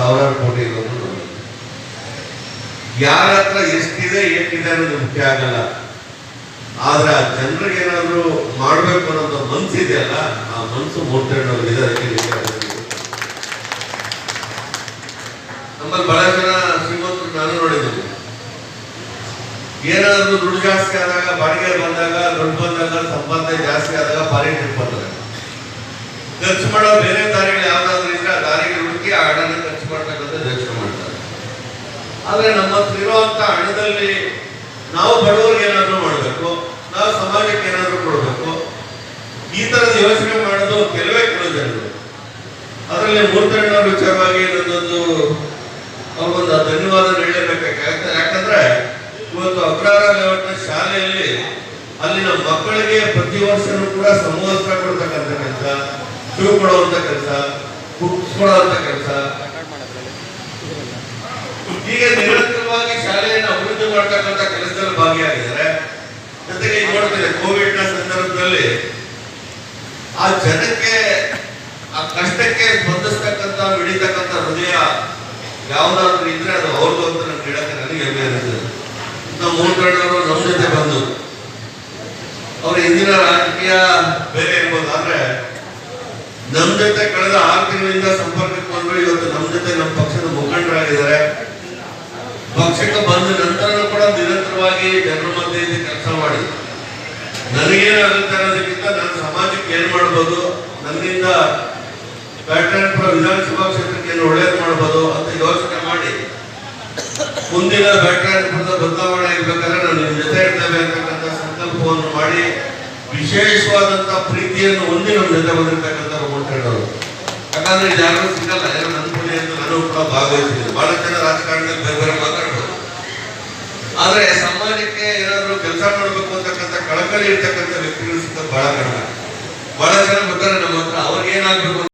ಸಾವಿರಾರು ಕೋಟಿ ಇರೋದು ಯಾರ ಹತ್ರ ಎಷ್ಟಿದೆ ಏನಿದೆ ಅನ್ನೋದು ಮುಖ್ಯ ಆಗಲ್ಲ. ಆದ್ರೆ ಆ ಜನರಿಗೆ ಏನಾದ್ರು ಮಾಡ್ಬೇಕು ಅನ್ನೋದು ಮನ್ಸಿದೆಯಲ್ಲ, ಆ ಮನ್ಸು ಮೂರ್ತಣ್ಣವ್ರಿಗೆ ಅದಕ್ಕೆ ನಮ್ಮಲ್ಲಿ ಬಹಳ ಜನ ಶ್ರೀಮಂತರು ನಾನು ನೋಡಿದ್ದೀನಿ. ಏನಾದ್ರು ದುಡ್ಡು ಜಾಸ್ತಿ ಆದಾಗ, ಬಾಡಿಗೆ ಬಂದಾಗ, ದುಡ್ಡು ಬಂದಾಗ, ಸಂಪಾದನೆ ಜಾಸ್ತಿ ಆದಾಗ ಪಾರಿ ಟ್ರಿಪ್ ಬರ್ತಾರೆ. ಖರ್ಚು ಮಾಡೋ ಬೇರೆ ದಾರಿಗಳು ಯಾವ್ದಾದ್ರು ಇದ್ರೆ ಆ ದಾರಿಗೆ ಹುಡುಕಿ ಆ ಹಣನ ಖರ್ಚು ಮಾಡ್ತಕ್ಕಂಥ ಯೋಚನೆ ಮಾಡ್ತಾರೆ. ಆದ್ರೆ ನಮ್ಮ ಹತ್ರ ಇರುವಂತ ಹಣದಲ್ಲಿ ನಾವು ಬಡವರಿಗೆ ಏನಾದ್ರು ಮಾಡಬೇಕು, ನಾವು ಸಮಾಜಕ್ಕೆ ಏನಾದ್ರು ಕೊಡಬೇಕು, ಈ ತರದ ಯೋಚನೆ ಮಾಡೋದು ಕೆಲವೇ ಕೆಲವು ಜನರು. ಅದರಲ್ಲಿ ಮೂರ್ತಣ್ಣವ್ರ ವಿಚಾರವಾಗಿ ನನ್ನೊಂದು ಅವ್ರಿಗೊಂದು ಧನ್ಯವಾದ ನೀಡಬೇಕಾಗುತ್ತೆ. ಯಾಕಂದ್ರೆ ಇವತ್ತು ಅಗ್ರಹಾರ ಲೇಔಟ್ನ ಶಾಲೆಯಲ್ಲಿ ಅಲ್ಲಿನ ಮಕ್ಕಳಿಗೆ ಪ್ರತಿ ವರ್ಷನೂ ಕೂಡ ಸಮವಸ್ತ್ರ ಕೊಡ್ತಕ್ಕಂಥ ಕೆಲಸ, ಶೂ ಕೊಡುವಂತ ಕೆಲಸ, ಬುಕ್ಸ್ ಕೊಡುವಂತ ಕೆಲಸ, ಹೀಗೆ ನಿರಂತರವಾಗಿ ಶಾಲೆಯನ್ನು ಅಭಿವೃದ್ಧಿ ಮಾಡ್ತಕ್ಕಂಥ ಕೆಲಸದಲ್ಲಿ ಭಾಗಿಯಾಗಿದ್ದಾರೆ. ಜೊತೆಗೆ ಈಗ ನೋಡ್ತೇನೆ ಕೋವಿಡ್ ನ ಸಂದರ್ಭದಲ್ಲಿ ಆ ಜನಕ್ಕೆ, ಆ ಕಷ್ಟಕ್ಕೆ ಸ್ಪಂದಿಸ್ತಕ್ಕಂಥ, ಮಿಡಿತಕ್ಕಂಥ ಹೃದಯ ಯಾವ್ದಾದ್ರು ಇದ್ರೆ ಅದು ಅವ್ರದ್ದು ಅಂತ ನನ್ಗೆ ಹೇಳಕ್ಕೆ ನನಗೆ ಹೆಮ್ಮೆ ಅನಿಸ್ತದೆ. ನಮ್ಮ ಮೂರ್ತಣ್ಣವರು ನಮ್ಮ ಜೊತೆ ಬಂದು, ಅವ್ರ ಹಿಂದಿನ ರಾಜಕೀಯ ಬೇರೆ ಇರ್ಬೋದು, ಆದ್ರೆ ನಮ್ಮ ಜೊತೆ ಕಳೆದ 6 ತಿಂಗಳಿಂದ ಸಂಪರ್ಕಕ್ಕೆ ಬಂದ್ರು. ಇವತ್ತು ನಮ್ಮ ಜೊತೆ ನಮ್ಮ ಪಕ್ಷದ ಮುಖಂಡರಾಗಿದ್ದಾರೆ. ಪಕ್ಷಕ್ಕೆ ಬಂದ ನಂತರ ಕೂಡ ನಿರಂತರವಾಗಿ ಜನರ ಮಧ್ಯೆ ಕೆಲಸ ಮಾಡಿ ನನಗೇನಾಗುತ್ತೆ ಅನ್ನೋದಕ್ಕಿಂತ ನನ್ನ ಸಮಾಜಕ್ಕೆ ಏನ್ ಮಾಡ್ಬೋದು, ನನ್ನಿಂದ ಬ್ಯಾಟರಾಯನಪುರ ವಿಧಾನಸಭಾ ಕ್ಷೇತ್ರಕ್ಕೆ ಏನು ಒಳ್ಳೇದು ಮಾಡ್ಬೋದು ಅಂತ ಯೋಚನೆ ಮಾಡಿ ಮುಂದಿನ ಬ್ಯಾಟರಾಯನಪುರದ ಬದಲಾವಣೆ ಇರ್ಬೇಕಾದ್ರೆ ನಾನು ನಿಮ್ ಜೊತೆ ಇರ್ತೇವೆ ಅಂತಕ್ಕಂಥ ಸಂಕಲ್ಪವನ್ನು ಮಾಡಿ ವಿಶೇಷವಾದಂತ ಪ್ರೀತಿಯನ್ನು ಹೊಂದಿ ನಮ್ಮ ಜೊತೆ ಬಂದಿರ್ತಕ್ಕಂಥ ಮೂರ್ತಣ್ಣವರು. ಯಾಕಂದ್ರೆ ಯಾರು ಸಿಗಲ್ಲ, ಯಾರು ನನ್ನ ಪುಣೆ ಅಂತ ನಾನು ಕೂಡ ಭಾಗವಹಿಸಿದ್ದೀನಿ. ಬಹಳ ಜನ ರಾಜಕಾರಣದಲ್ಲಿ ಬೇರೆ ಬೇರೆ ಮಾತಾಡ್ಬೋದು, ಆದ್ರೆ ಸಮಾಜಕ್ಕೆ ಏನಾದ್ರು ಕೆಲಸ ಮಾಡ್ಬೇಕು ಅಂತಕ್ಕಂಥ ಕಳಕಳಿ ಇರ್ತಕ್ಕಂಥ ವ್ಯಕ್ತಿಗಳು ಸಿಗೋದು ಬಹಳ ಕಡಿಮೆ. ಬಹಳ ಜನ ಬರ್ತಾರೆ ನಮ್ಮ ಹತ್ರ, ಅವ್ರಿಗೆ ಏನಾಗ್ಬೇಕು